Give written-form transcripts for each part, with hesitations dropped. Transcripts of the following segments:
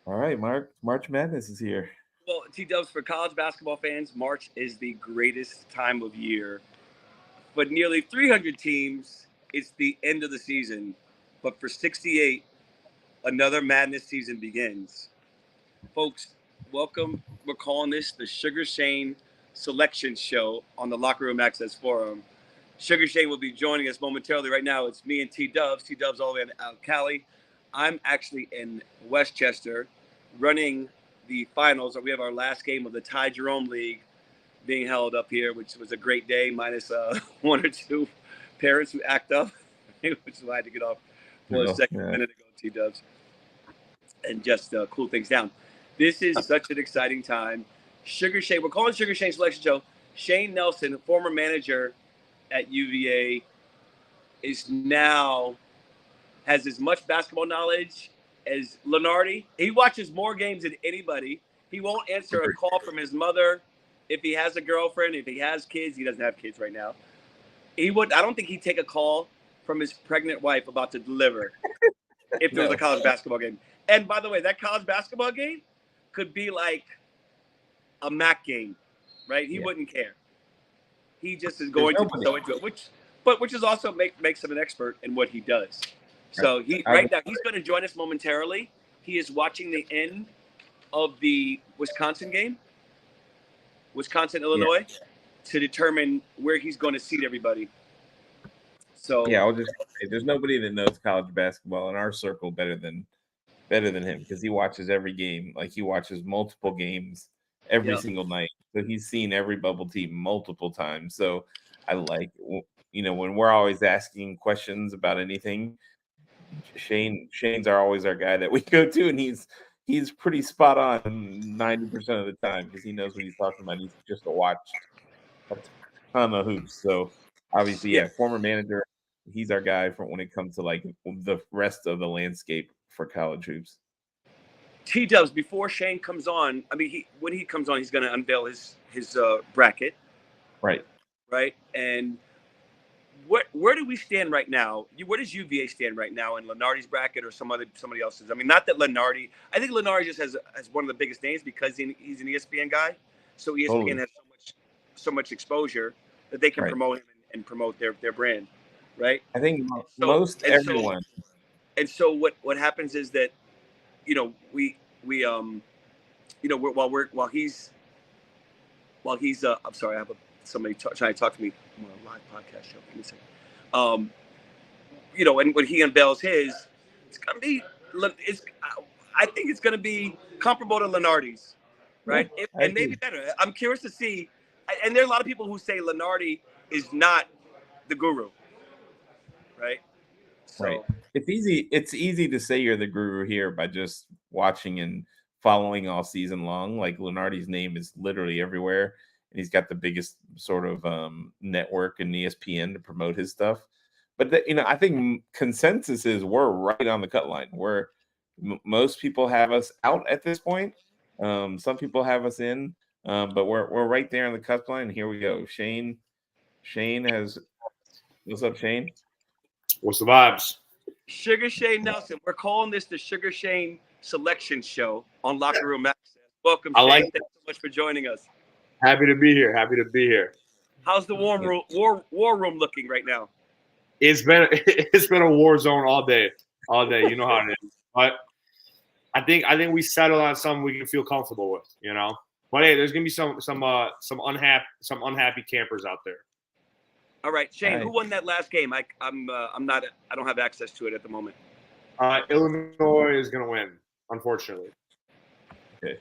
All right, Mark. March Madness is here. Well, T-Dubs, for college basketball fans, March is the greatest time of year. For nearly 300 teams, it's the end of the season. But for 68, another madness season begins. Folks, welcome. We're calling this the Sugar Shane Selection Show on the Locker Room Access Forum. Sugar Shane will be joining us momentarily. Right now, it's me and T-Dubs. T-Dubs all the way out Cali. I'm actually in Westchester running the finals. We have our last game of the Ty Jerome League being held up here, which was a great day, minus one or two parents who act up, which is why I had to get off for a Oh, second yeah. minute ago, T-Dubs, and just cool things down. This is such an exciting time. Sugar Shane, we're calling Sugar Shane Selection Show. Shane Nelson, former manager at UVA, is now has as much basketball knowledge as Lenardi. He watches more games than anybody. He won't answer a call from his mother if he has a girlfriend, if he has kids. He doesn't have kids right now. He would. I don't think he'd take a call from his pregnant wife about to deliver if there was a college basketball game. And by the way, that college basketball game could be like a MAC game, right? He wouldn't care. He just is going to be so into it, which is also makes him an expert in what he does. So right now he's going to join us momentarily. He is watching the end of the Wisconsin game, Illinois, to determine where he's going to seat everybody. So yeah, I'll just say there's nobody that knows college basketball in our circle better than him because he watches every game. Like he watches multiple games every single night. So he's seen every bubble team multiple times. So I like, when we're always asking questions about anything, Shane's always our guy that we go to, and he's pretty spot on 90% of the time because he knows what he's talking about. He's just watched a ton of hoops. So obviously, former manager, he's our guy for when it comes to like the rest of the landscape for college hoops. T-Dubs, before Shane comes on, I mean, when he comes on, he's going to unveil his bracket. Right. And where do we stand right now? Where does UVA stand right now in Lenardi's bracket or somebody else's? I mean, not that Lenardi. I think Lenardi just has one of the biggest names because he's an ESPN guy. So ESPN has so much exposure that they can promote him and promote their brand, right? I think most everyone. And so what happens is that, while he's I'm sorry, I have somebody trying to talk to me on a live podcast show. Give me a second. And when he unveils his, it's gonna be. I think it's gonna be comparable to Lenardi's, right? And maybe better. I'm curious to see. And there are a lot of people who say Lenardi is not the guru, right? So, right. It's easy to say you're the guru here by just watching and following all season long. Like Lenardi's name is literally everywhere, and he's got the biggest sort of network in ESPN to promote his stuff. But I think consensus is we're right on the cut line. Most people have us out at this point. Some people have us in, but we're right there on the cut line. Here we go. Shane has. What's up, Shane? What's the vibes? Sugar Shane Nelson. We're calling this the Sugar Shane Selection Show on Locker Room Access. Welcome, Shane. Thanks so much for joining us. Happy to be here. How's the war room looking right now? It's been a war zone all day. You know how it is. But I think we settled on something we can feel comfortable with. But hey, there's gonna be some unhappy campers out there. All right, Shane. Who won that last game? I don't have access to it at the moment. Illinois is gonna win, unfortunately. Okay.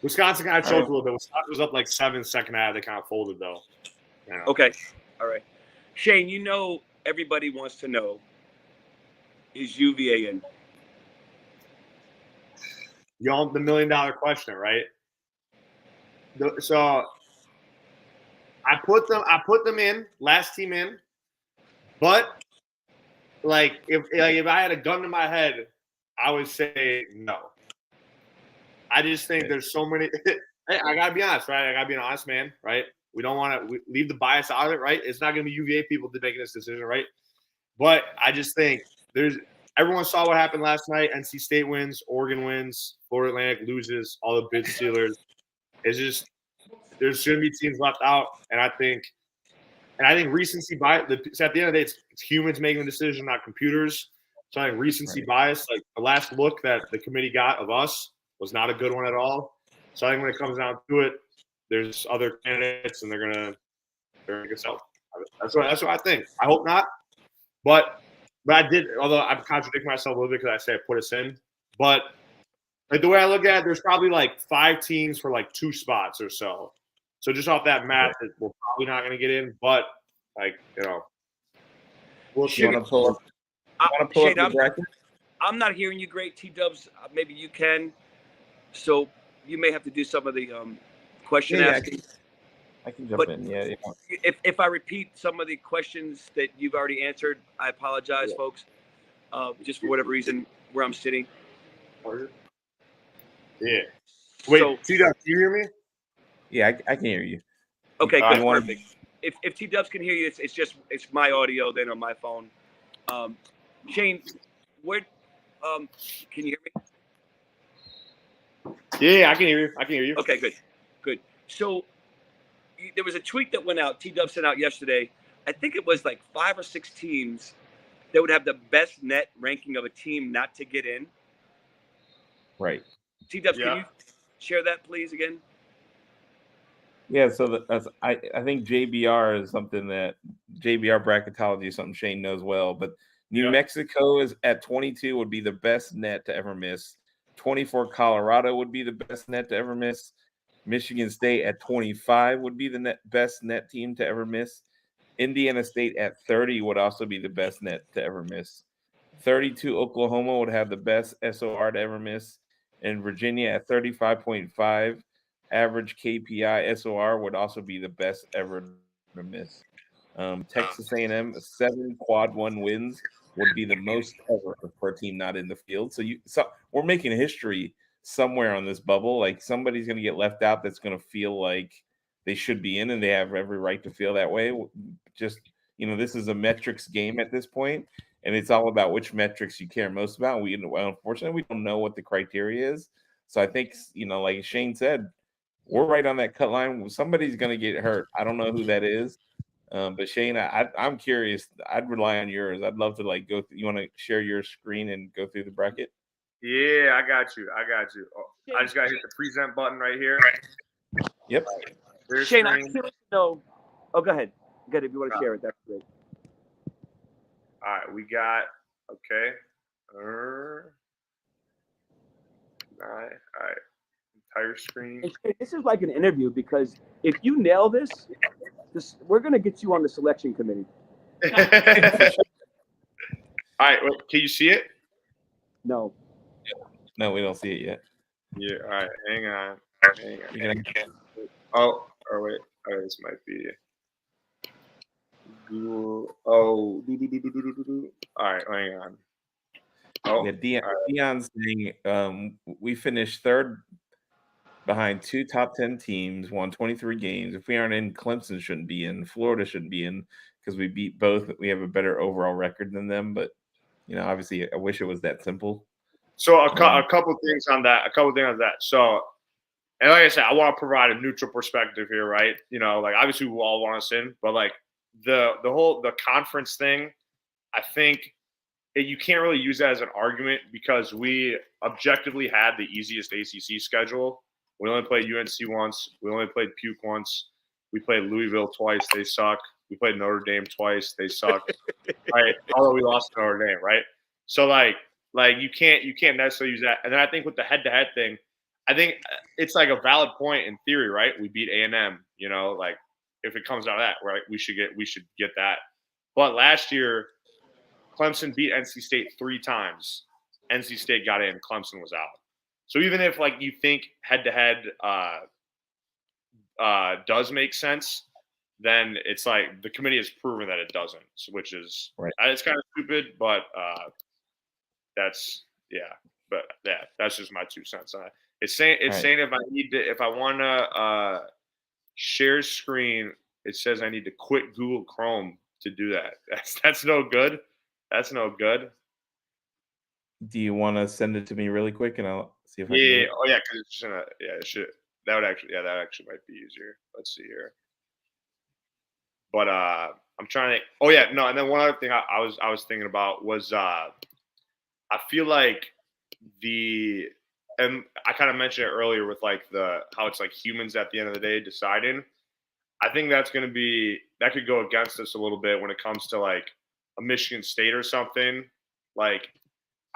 Wisconsin kind of choked a little bit. Wisconsin was up like 7 second half. They kind of folded though. Okay. All right. Shane, everybody wants to know, is UVA in? Y'all, the $1 million question, right? So I put them in, last team in, but like if I had a gun to my head, I would say no. I just think there's so many. I gotta be honest, right? I gotta be an honest man, right? We don't want to leave the bias out of it, right? It's not gonna be UVA people making this decision, right? But I just think everyone saw what happened last night. NC State wins, Oregon wins, Florida Atlantic loses, all the bid stealers. It's just there's going to be teams left out, and I think recency bias. So at the end of the day, it's humans making the decision, not computers. So I think recency bias, like the last look that the committee got of us, was not a good one at all. So I think when it comes down to it, there's other candidates, and they're gonna make us out. That's what I think. I hope not, but I did. Although I'm contradicting myself a little bit because I say I put us in, but like the way I look at it, there's probably like 5 teams for like 2 spots or so. So just off that math, we're probably not going to get in. But like we'll see. You want to pull up? Shane, the bracket? I'm not hearing you great, T-Dubs. Maybe you can. So you may have to do some of the question asking. I can jump in. Yeah. If I repeat some of the questions that you've already answered, I apologize, folks. Just for whatever reason, where I'm sitting. Yeah. Wait, T-Dubs, can you hear me? Yeah, I can hear you. Okay, good. Perfect. If T-Dubs can hear you, it's my audio then on my phone. Shane, where can you hear me? Yeah, I can hear you. Okay, good. So there was a tweet that went out. T-Dubs sent out yesterday. I think it was like 5 or 6 teams that would have the best net ranking of a team not to get in. Right. T-Dubs, can you share that, please, again? Yeah, so I think JBR is something that JBR bracketology is something Shane knows well. But New Mexico is at 22 would be the best net to ever miss. 24 Colorado would be the best net to ever miss. Michigan State at 25 would be the best net team to ever miss. Indiana State at 30 would also be the best net to ever miss. 32 Oklahoma would have the best SOR to ever miss. And Virginia at 35.5. Average KPI SOR would also be the best ever to miss. Texas A&M 7 quad 1 wins would be the most ever for a team not in the field. So we're making history somewhere on this bubble. Like somebody's going to get left out that's going to feel like they should be in, and they have every right to feel that way. Just this is a metrics game at this point, and it's all about which metrics you care most about. Unfortunately we don't know what the criteria is. So I think like Shane said, we're right on that cut line. Somebody's going to get hurt. I don't know who that is. But Shane, I'm curious. I'd rely on yours. I'd love to go. You want to share your screen and go through the bracket? Yeah, I got you. Oh, I just got to hit the present button right here. Yep. Shane, I'm curious to know. Oh, go ahead. Good. If you want to share it, that's great. All right, we got okay. All right. Entire screen. This is like an interview because if you nail this, we're going to get you on the selection committee. All right. Well, can you see it? No. No, we don't see it yet. Yeah. All right. Hang on. Oh, wait. Oh, this might be Google. Oh. All right. Hang on. Oh. Yeah, Dion's saying we finished 3rd behind 2 top 10 teams, won 23 games. If we aren't in, Clemson shouldn't be in. Florida shouldn't be in because we beat both. We have a better overall record than them. But, obviously I wish it was that simple. So a couple things on that. So, and like I said, I want to provide a neutral perspective here, right? Obviously we all want us in, but the conference thing, I think you can't really use that as an argument because we objectively had the easiest ACC schedule. We only played UNC once. We only played Puke once. We played Louisville twice. They suck. We played Notre Dame twice. They suck. Right? Although we lost to Notre Dame, right? So you can't necessarily use that. And then I think with the head-to-head thing, I think it's like a valid point in theory, right? We beat A&M. If it comes out of that, right, we should get that. But last year, Clemson beat NC State 3 times. NC State got in. Clemson was out. So even if you think head-to-head does make sense, then it's the committee has proven that it doesn't, which is right. It's kind of stupid, but that's just my 2 cents on it. It's saying if I want to share screen, it says I need to quit Google Chrome to do that. That's no good. That's no good. Do you want to send it to me really quick, and I'll see if I can do Yeah. it? Oh yeah, because it's just gonna. Yeah, it should. That actually might be easier. Let's see here. But I'm trying to. Oh yeah, no. And then one other thing I was thinking about was I feel like the and I kind of mentioned it earlier with like the how it's like humans at the end of the day deciding. I think that's going to be that could go against us a little bit when it comes to like a Michigan State or something. Like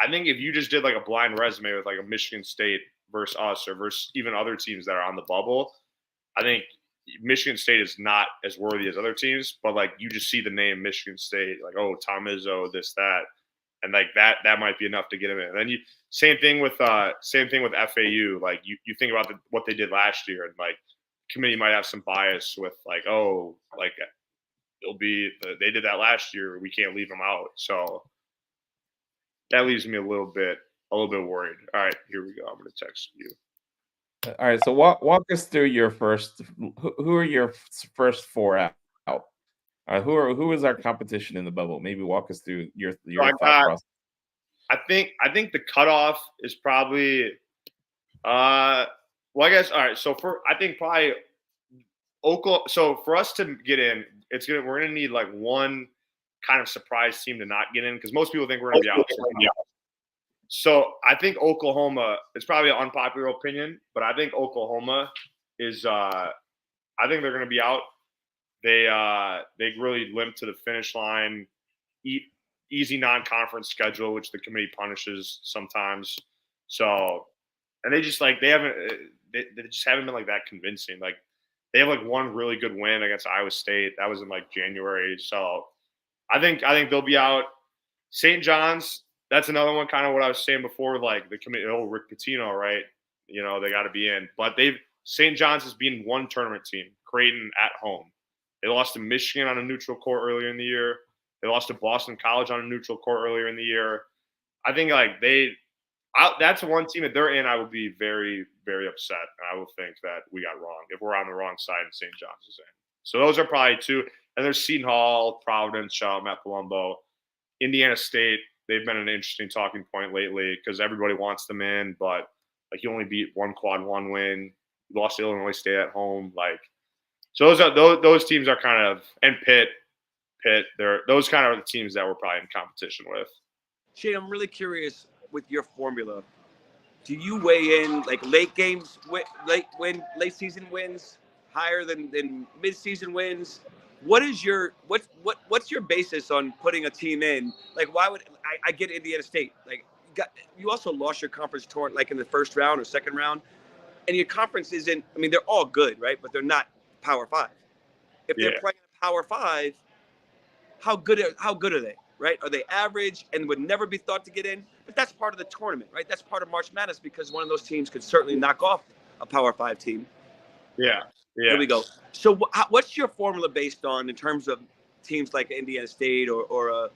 I think if you just did like a blind resume with like a Michigan State versus us or versus even other teams that are on the bubble, I think Michigan State is not as worthy as other teams. But like you just see the name Michigan State, like oh Tom Izzo, this that, and like that might be enough to get him in. And then you same thing with FAU. Like you think about what they did last year, and like committee might have some bias with like oh like they did that last year, we can't leave them out. So that leaves me a little bit worried. All right, here we go. I'm going to text you. All right, so walk us through your first. Who are your first four out? All right, who is our competition in the bubble? Maybe walk us through your thought process. I think the cutoff is probably well, I guess all right. So I think probably Oklahoma. So for us to get in, we're gonna need like one kind of surprise team to not get in because most people think we're gonna be out. So I think Oklahoma. It's probably an unpopular opinion, but I think Oklahoma is. I think they're gonna be out. They really limp to the finish line. Easy non-conference schedule, which the committee punishes sometimes. So, and they just like they just haven't been like that convincing. Like they have like one really good win against Iowa State. That was in like January. So I think they'll be out. St. John's, that's another one, kind of what I was saying before, like the committee, Rick Pitino, right? You know, they got to be in. But St. John's has been one tournament team, Creighton at home. They lost to Michigan on a neutral court earlier in the year. They lost to Boston College on a neutral court earlier in the year. I think like that's one team that they're in. I would be very, very upset. And I will think that we got wrong if we're on the wrong side and St. John's is in. So those are probably two. And there's Seton Hall, Providence, shout out Matt Palumbo. Indiana State, they've been an interesting talking point lately because everybody wants them in, but like you only beat one quad one win. You lost to Illinois State at home. Like so those teams are kind of and Pitt, those kind of are the teams that we're probably in competition with. Shane, I'm really curious with your formula. Do you weigh in like late games, late season wins higher than mid season wins? What is your what's your basis on putting a team in? Like, why would I get Indiana State? Like, you also lost your conference tournament like in the first round or second round, and your conference isn't. I mean, they're all good, right? But they're not Power Five. If they're playing Power Five, how good are they? Right? Are they average and would never be thought to get in? But that's part of the tournament, right? That's part of March Madness because one of those teams could certainly knock off a Power 5 team. Yeah. There we go. So what's your formula based on in terms of teams like Indiana State or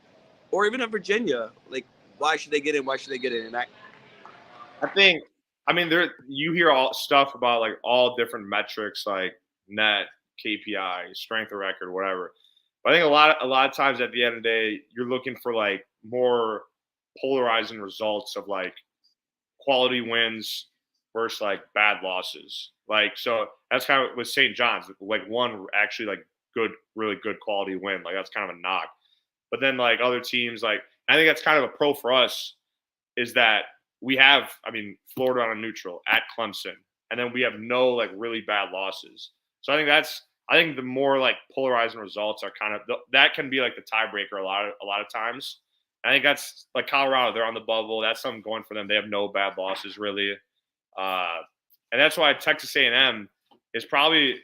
even a Virginia? Like, why should they get in? Why should they get in? And I think, I mean, you hear all stuff about like all different metrics like net, KPI, strength of record, whatever. But I think a lot of times at the end of the day, you're looking for like more polarizing results of like quality wins versus like bad losses. Like, so that's kind of with St. John's, like one actually like really good quality win. Like that's kind of a knock. But then like other teams, like I think that's kind of a pro for us is that we have, I mean, Florida on a neutral at Clemson, and then we have no like really bad losses. So I think the more like polarizing results are kind of that can be like the tiebreaker a lot of times. I think that's like Colorado, they're on the bubble. That's something going for them. They have no bad losses really, and that's why Texas A&M is probably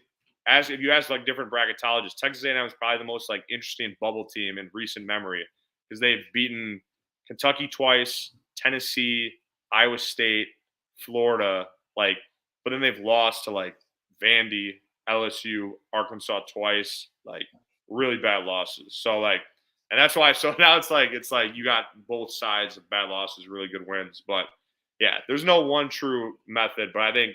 if you ask like different bracketologists, Texas A&M is probably the most like interesting bubble team in recent memory because they've beaten Kentucky twice, Tennessee, Iowa State, Florida, like, but then they've lost to like Vandy, LSU, Arkansas twice, like really bad losses. So like, and that's why. So now it's like you got both sides of bad losses, really good wins. But yeah, there's no one true method. But I think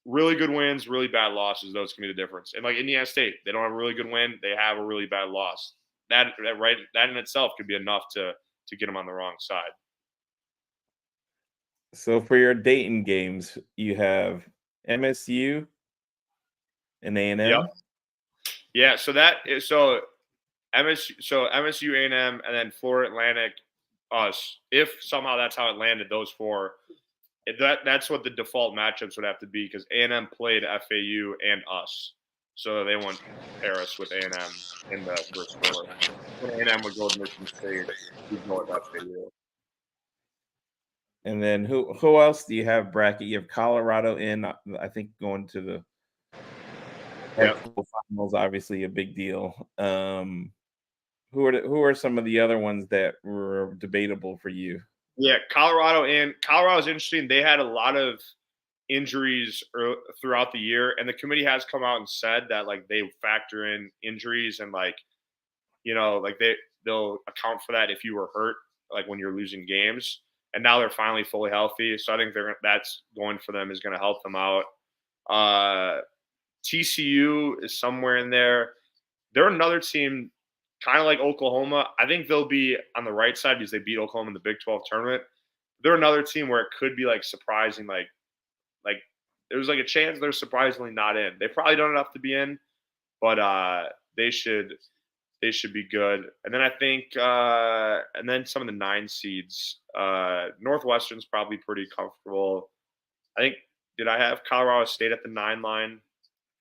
really good wins, really bad losses, those can be the difference. And like Indiana State, they don't have a really good win, they have a really bad loss. That in itself could be enough to get them on the wrong side. So for your Dayton games, you have MSU and Yep. A&M. Yeah. So MSU, A&M, and then Florida Atlantic, us. If somehow that's how it landed, those four. That's what the default matchups would have to be because A&M played FAU and us, so they won't pair us with A&M in the first four. When A&M would go with Michigan State, we'd go with FAU. And then who else do you have bracket? You have Colorado in, I think, going to the finals, obviously a big deal. Who are some of the other ones that were debatable for you? Yeah, Colorado's interesting. They had a lot of injuries throughout the year, and the committee has come out and said that like they factor in injuries and like they'll account for that if you were hurt, like when you're losing games. And now they're finally fully healthy, so I think that's going for them is going to help them out. TCU is somewhere in there. They're another team, kind of like Oklahoma. I think they'll be on the right side because they beat Oklahoma in the Big 12 tournament. They're another team where it could be like surprising, like there's like a chance they're surprisingly not in. They probably don't enough to be in, but they should be good. And then I think and then some of the 9 seeds. Northwestern's probably pretty comfortable. I think did I have Colorado State at the 9 line?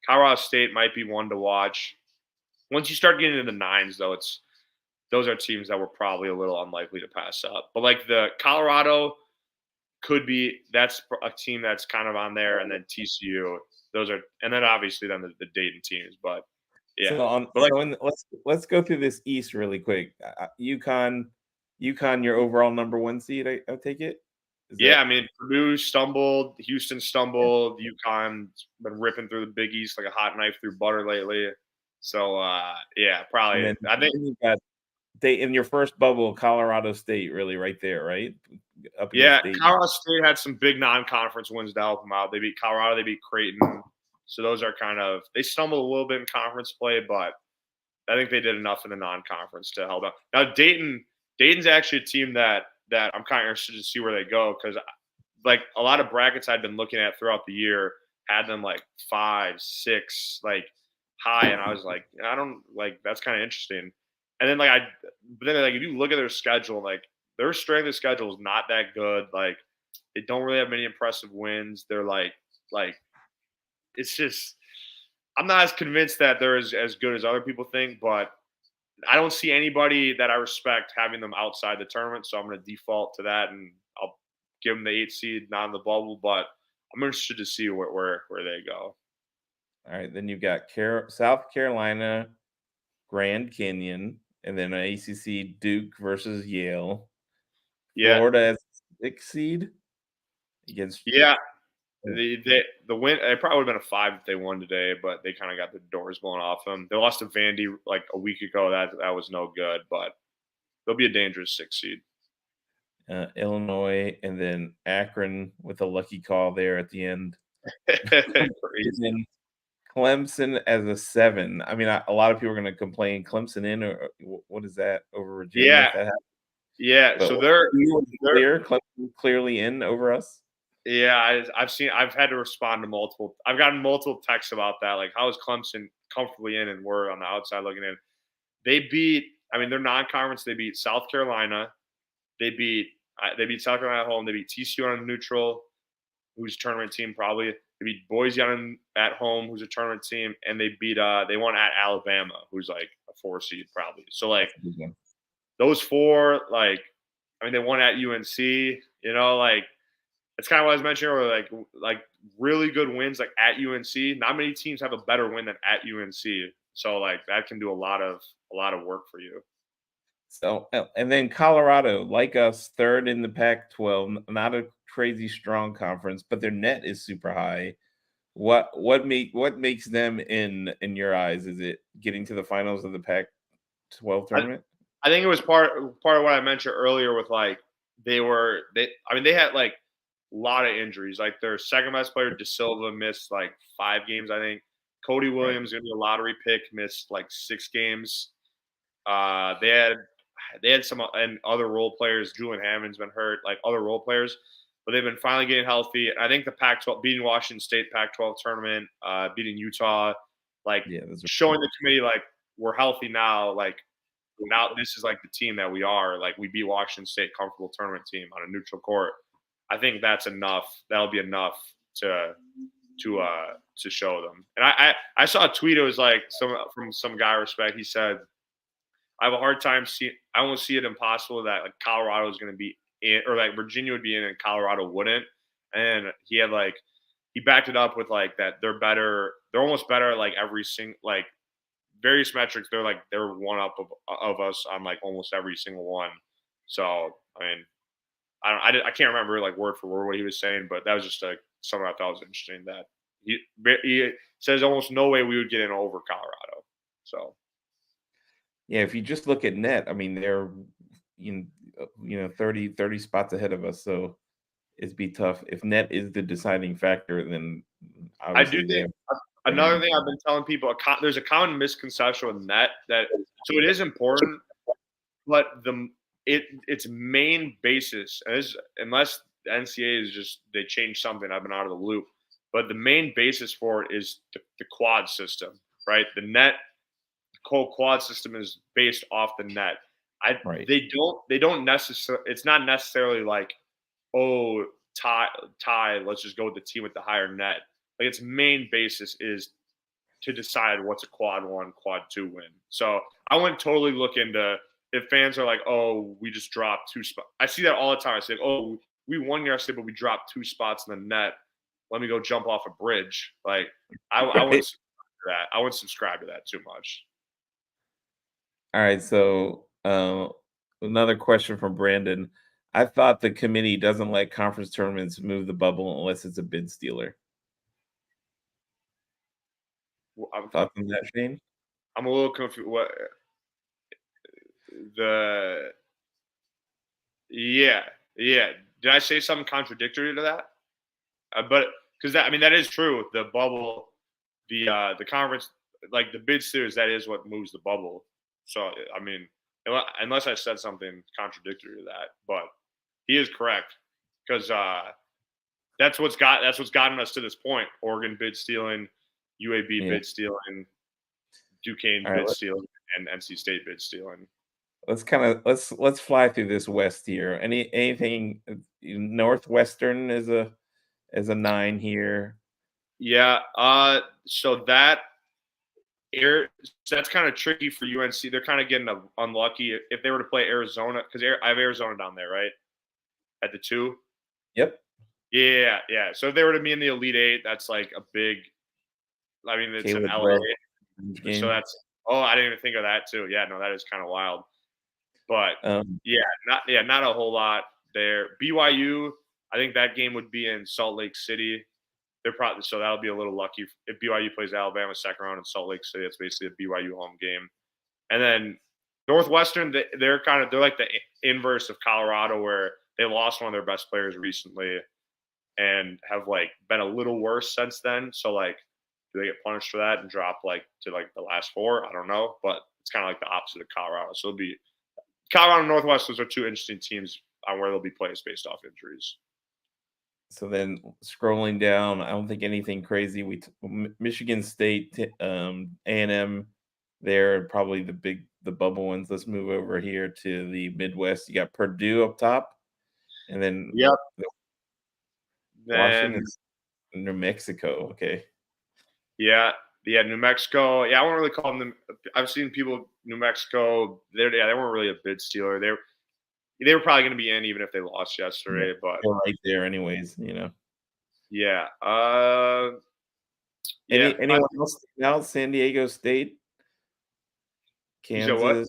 Colorado State might be one to watch. Once you start getting into the 9s, though, those are teams that we're probably a little unlikely to pass up. But like the Colorado could be, that's a team that's kind of on there, and then TCU. Those are, and then obviously then the Dayton teams. But yeah, let's go through this East really quick. UConn, your overall number 1 seed. I take it. I mean, Purdue stumbled, Houston stumbled, UConn's been ripping through the Big East like a hot knife through butter lately. So probably. I think you got in your first bubble, Colorado State, really right there, right? Colorado State had some big non-conference wins to help them out. They beat Colorado, they beat Creighton. So those are they stumbled a little bit in conference play, but I think they did enough in the non-conference to help out. Now Dayton's actually a team that I'm kind of interested to see where they go because like a lot of brackets I'd been looking at throughout the year had them like 5, 6, like high, and I was like, I don't like that's kind of interesting. And then if you look at their schedule, like their strength of schedule is not that good. Like they don't really have many impressive wins. They're like it's just I'm not as convinced that they're as good as other people think, but I don't see anybody that I respect having them outside the tournament, so I'm going to default to that, and I'll give them the 8 seed, not in the bubble. But I'm interested to see where they go. All right, then you've got South Carolina, Grand Canyon, and then an ACC Duke versus Yale. Yeah, Florida as 6 seed against. Yeah, the win. It probably would have been a 5 if they won today, but they kind of got the doors blown off them. They lost to Vandy like a week ago. That was no good, but they'll be a dangerous 6 seed. Illinois, and then Akron with a lucky call there at the end. Crazy. Clemson as a 7. I mean, a lot of people are going to complain Clemson in, or what is that over Virginia? Yeah. But so they're Clemson clearly in over us. Yeah, I've had to respond to multiple. I've gotten multiple texts about that. Like, how is Clemson comfortably in, and we're on the outside looking in? They're non-conference. They beat South Carolina. They beat South Carolina at home. They beat TCU on a neutral, who's a tournament team probably. They beat Boise at home, who's a tournament team, and they won at Alabama, who's like a 4 seed probably. So like those 4, they won at UNC. It's kind of what I was mentioning earlier, like really good wins like at UNC. Not many teams have a better win than at UNC. So like that can do a lot of work for you. So, and then Colorado, like us, 3rd in the Pac-12, not a crazy strong conference, but their net is super high. What makes them in your eyes? Is it getting to the finals of the Pac-12 tournament? I think it was part of what I mentioned earlier with like they had like a lot of injuries. Like their second best player, De Silva, missed like 5 games, I think. Cody Williams, going to be a lottery pick, missed like 6 games. They had some and other role players. Julian Hammond's been hurt. Like other role players, but they've been finally getting healthy. I think the Pac-12 beating Washington State Pac-12 tournament, beating Utah, like showing the committee like we're healthy now. Like now this is like the team that we are. Like we beat Washington State, comfortable tournament team on a neutral court. I think that's enough. That'll be enough to show them. And I saw a tweet. It was like from some guy I respect. He said, "I have a hard time I won't see it impossible that like Colorado is going to be in, or like Virginia would be in, and Colorado wouldn't." And he backed it up with like that they're better. They're almost better at like every single like various metrics. They're one up of us on like almost every single one. So I mean, I can't remember like word for word what he was saying, but that was just like something I thought was interesting. That he says almost no way we would get in over Colorado. So yeah, if you just look at net, I mean they're 30 spots ahead of us, so it'd be tough. If net is the deciding factor, then I do think another thing I've been telling people, there's a common misconception with net that so it is important, but its main basis is, unless the NCAA is just they change something, I've been out of the loop. But the main basis for it is the quad system, right? The net whole quad system is based off the net. They don't necessarily. It's not necessarily like, oh, tie. Let's just go with the team with the higher net. Like its main basis is to decide what's a quad 1, quad 2 win. So I wouldn't totally look into if fans are like, oh, we just dropped 2 spots. I see that all the time. I say, oh, we won yesterday, but we dropped 2 spots in the net. Let me go jump off a bridge. Like I wouldn't subscribe to that. I wouldn't subscribe to that too much. All right. So another question from Brandon. I thought the committee doesn't let conference tournaments move the bubble unless it's a bid stealer. Thoughts on that, Shane? I'm a little confused. What yeah. Did I say something contradictory to that? But because that is true. The bubble, the conference, like the bid stealers, that is what moves the bubble. So I mean, unless I said something contradictory to that, but he is correct because that's what's gotten us to this point. Oregon bid stealing, UAB bid stealing, Duquesne bid stealing, and NC State bid stealing. Let's fly through this West here. Anything Northwestern is a 9 here. Yeah. So that's kind of tricky for UNC. They're kind of getting unlucky if they were to play Arizona, because I have Arizona down there, right? At the 2. Yep. Yeah. So if they were to be in the Elite 8, that's like a big. I mean, it's an LA. So that's. Oh, I didn't even think of that too. Yeah, no, that is kind of wild. But not a whole lot there. BYU, I think that game would be in Salt Lake City. So that'll be a little lucky if BYU plays Alabama second round in Salt Lake City. It's basically a BYU home game. And then Northwestern, they're like the inverse of Colorado, where they lost one of their best players recently and have like been a little worse since then. So like, do they get punished for that and drop like to like the last 4? I don't know, but it's kind of like the opposite of Colorado. So it'll be Colorado and Northwestern are 2 interesting teams on where they'll be placed based off injuries. So then scrolling down, I don't think anything crazy. Michigan State, A&M, they're probably the bubble ones. Let's move over here to the Midwest. You got Purdue up top, and then Washington, New Mexico. Okay. Yeah, New Mexico. Yeah, I won't really call them. I've seen people New Mexico. They weren't really a bid stealer. They were probably going to be in even if they lost yesterday. Yeah, but they're right there, anyways. Yeah. Anyone else stand out? San Diego State, Kansas.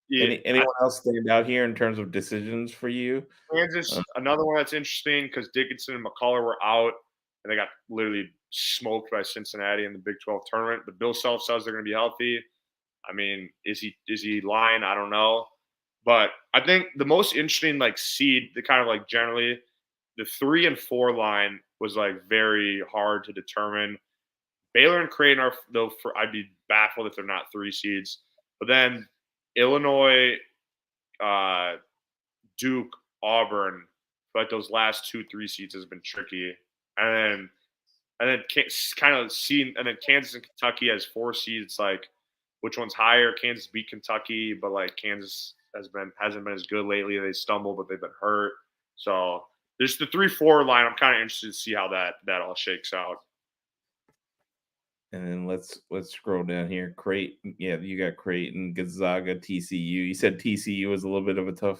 Yeah. Anyone else stand out here in terms of decisions for you? Kansas, another one that's interesting because Dickinson and McCullough were out, and they got literally smoked by Cincinnati in the Big 12 tournament. But Bill Self says they're going to be healthy. I mean, is he lying? I don't know. But I think the most interesting like seed, the kind of like generally the 3 and 4 line was like very hard to determine. Baylor and Creighton are though. I'd be baffled if they're not 3 seeds. But then Illinois, Duke, Auburn but those last 2-3 seeds has been tricky. And then kind of seeing, and then Kansas and Kentucky has 4 seeds. Like, which one's higher? Kansas beat Kentucky, but like Kansas hasn't been as good lately. They stumbled, but they've been hurt. So there's the 3-4 line. I'm kind of interested to see how that all shakes out. And then let's scroll down here. Creighton, yeah, you got Creighton, Gonzaga, TCU. You said TCU was a little bit of a tough.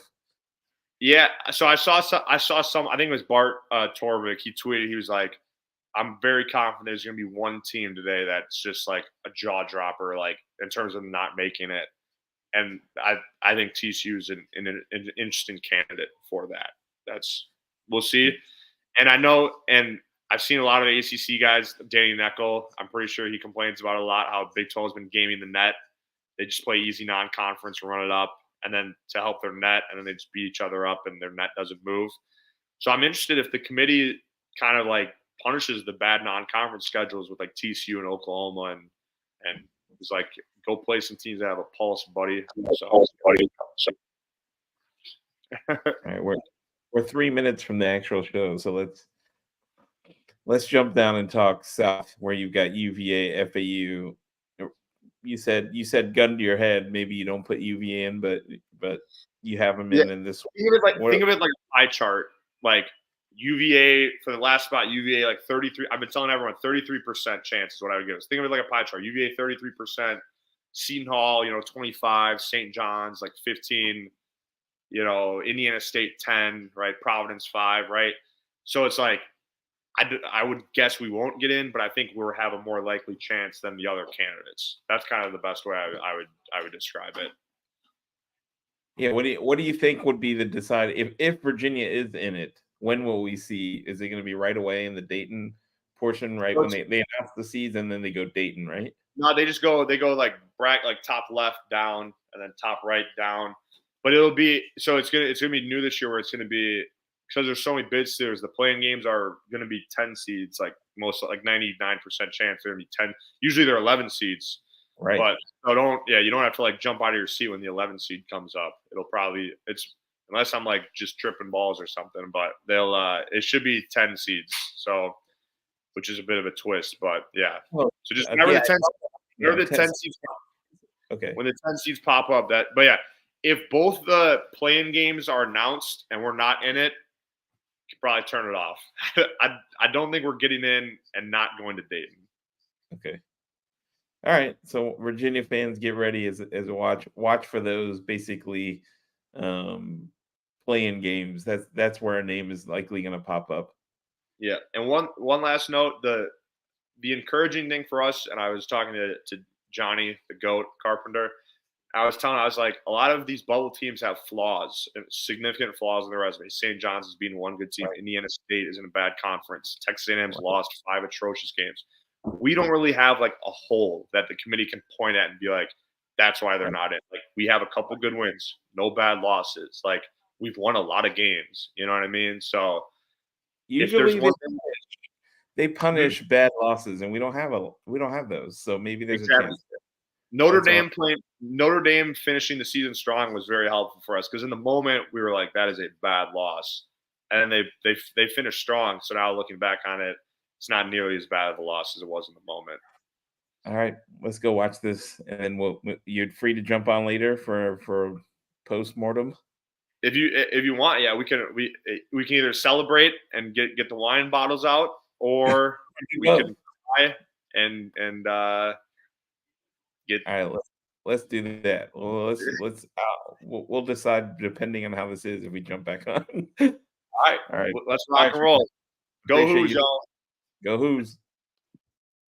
Yeah, so I saw some. I think it was Bart Torvik. He tweeted. He was like, "I'm very confident there's going to be one team today that's just like a jaw dropper, like in terms of not making it." And I think TCU is an interesting candidate for that. We'll see. And I know, and I've seen a lot of ACC guys. Danny Neckel, I'm pretty sure he complains about it a lot how Big 12 has been gaming the net. They just play easy non-conference, run it up, and then to help their net, and then they just beat each other up, and their net doesn't move. So I'm interested if the committee kind of like punishes the bad non-conference schedules with like TCU and Oklahoma, and it's like, go play some teams that have a pulse, buddy. So, All right, we're 3 minutes from the actual show, so let's jump down and talk South, where you've got UVA, FAU. You said gun to your head, maybe you don't put UVA in, but you have them in this. Think of it like a pie chart. Like UVA for the last spot, UVA like 33. I've been telling everyone 33% chance is what I would give us. Think of it like a pie chart. UVA 33%, Seton Hall 25, St. John's like 15, Indiana State 10, right? Providence 5, right? So it's like I would guess we won't get in, but I think we'll have a more likely chance than the other candidates. That's kind of the best way I would describe it. Yeah, what do you think would be the decide if Virginia is in it? When will we see? Is it going to be right away in the Dayton portion, right? When they announce the seeds and then they go Dayton, right? No, they go like top left down and then top right down. But it'll be it's gonna be new this year where it's gonna be, because there's so many bids there. The playing games are gonna be 10 seeds, like 99% chance they're gonna be 10. Usually they're 11 seeds. Right. But you don't have to like jump out of your seat when the 11 seed comes up. Unless I'm like just tripping balls or something, but it should be 10 seeds. So, which is a bit of a twist, but yeah. So just whenever the 10 seeds okay. When the 10 seeds pop up, but yeah, if both the playing games are announced and we're not in it, you could probably turn it off. I don't think we're getting in and not going to Dayton. Okay. All right. So Virginia fans, get ready as a watch for those basically playing games. That's where a name is likely going to pop up. Yeah. And one last note, the encouraging thing for us, and I was talking to Johnny, the GOAT Carpenter, I was like, a lot of these bubble teams have flaws, significant flaws in their resume. St. John's has been one good team. Right. Indiana State is in a bad conference. Texas A&M's lost 5 atrocious games. We don't really have like a hole that the committee can point at and be like, that's why they're not in. Like, we have a couple good wins, no bad losses. Like, we've won a lot of games. You know what I mean? So usually they punish bad losses, and we don't have those. So maybe there's a chance. Notre Dame finishing the season strong was very helpful for us, because in the moment we were like, that is a bad loss, and they finished strong. So now looking back on it, it's not nearly as bad of a loss as it was in the moment. All right, let's go watch this, and then you're free to jump on later for post-mortem. If you want, yeah, we can either celebrate and get the wine bottles out, or we can try and get. All right, let's do that. Well, we'll decide depending on how this is if we jump back on. All right. Let's rock and roll. Go Hoos, y'all. Go Hoos.